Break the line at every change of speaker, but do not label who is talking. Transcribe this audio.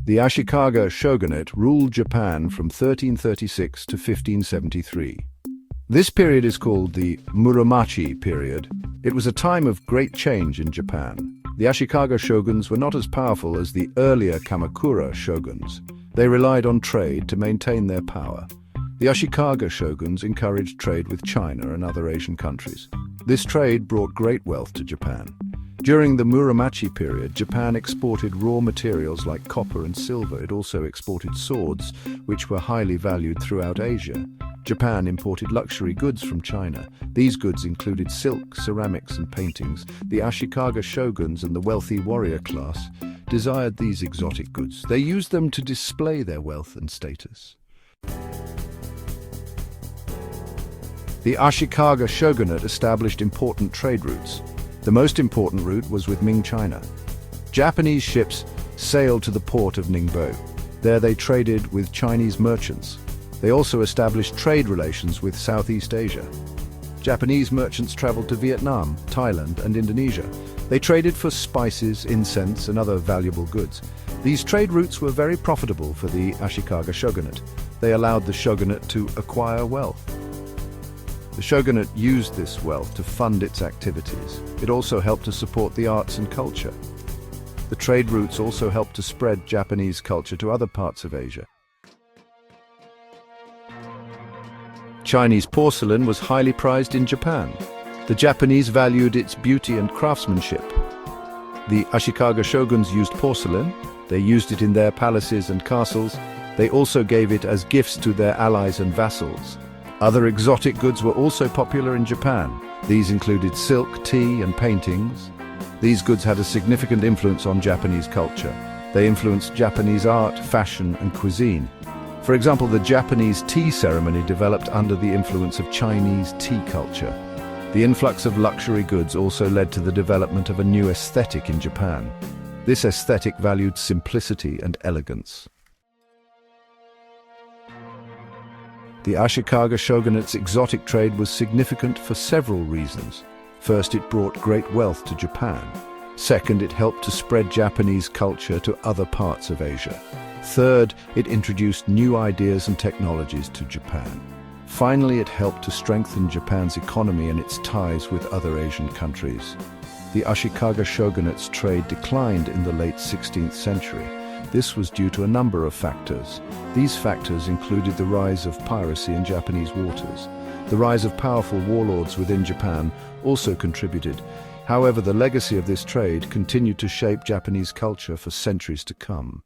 The Ashikaga Shogunate ruled Japan from 1336 to 1573. This period is called the Muromachi period. It was a time of great change in Japan. The Ashikaga shoguns were not as powerful as the earlier Kamakura shoguns. They relied on trade to maintain their power. The Ashikaga shoguns encouraged trade with China and other Asian countries. This trade brought great wealth to Japan. During the Muromachi period, Japan exported raw materials like copper and silver. It also exported swords, which were highly valued throughout Asia. Japan imported luxury goods from China. These goods included silk, ceramics, and paintings. The Ashikaga shoguns and the wealthy warrior class desired these exotic goods. They used them to display their wealth and status. The Ashikaga Shogunate established important trade routes. The most important route was with Ming China. Japanese ships sailed to the port of Ningbo. There they traded with Chinese merchants. They also established trade relations with Southeast Asia. Japanese merchants traveled to Vietnam, Thailand, and Indonesia. They traded for spices, incense, and other valuable goods. These trade routes were very profitable for the Ashikaga Shogunate. They allowed the shogunate to acquire wealth. The shogunate used this wealth to fund its activities. It also helped to support the arts and culture. The trade routes also helped to spread Japanese culture to other parts of Asia. Chinese porcelain was highly prized in Japan. The Japanese valued its beauty and craftsmanship. The Ashikaga shoguns used porcelain. They used it in their palaces and castles. They also gave it as gifts to their allies and vassals. Other exotic goods were also popular in Japan. These included silk, tea, and paintings. These goods had a significant influence on Japanese culture. They influenced Japanese art, fashion, and cuisine. For example, the Japanese tea ceremony developed under the influence of Chinese tea culture. The influx of luxury goods also led to the development of a new aesthetic in Japan. This aesthetic valued simplicity and elegance. The Ashikaga shogunate's exotic trade was significant for several reasons. First, it brought great wealth to Japan. Second, it helped to spread Japanese culture to other parts of Asia. Third, it introduced new ideas and technologies to Japan. Finally, it helped to strengthen Japan's economy and its ties with other Asian countries. The Ashikaga shogunate's trade declined in the late 16th century. This was due to a number of factors. These factors included the rise of piracy in Japanese waters. The rise of powerful warlords within Japan also contributed. However, the legacy of this trade continued to shape Japanese culture for centuries to come.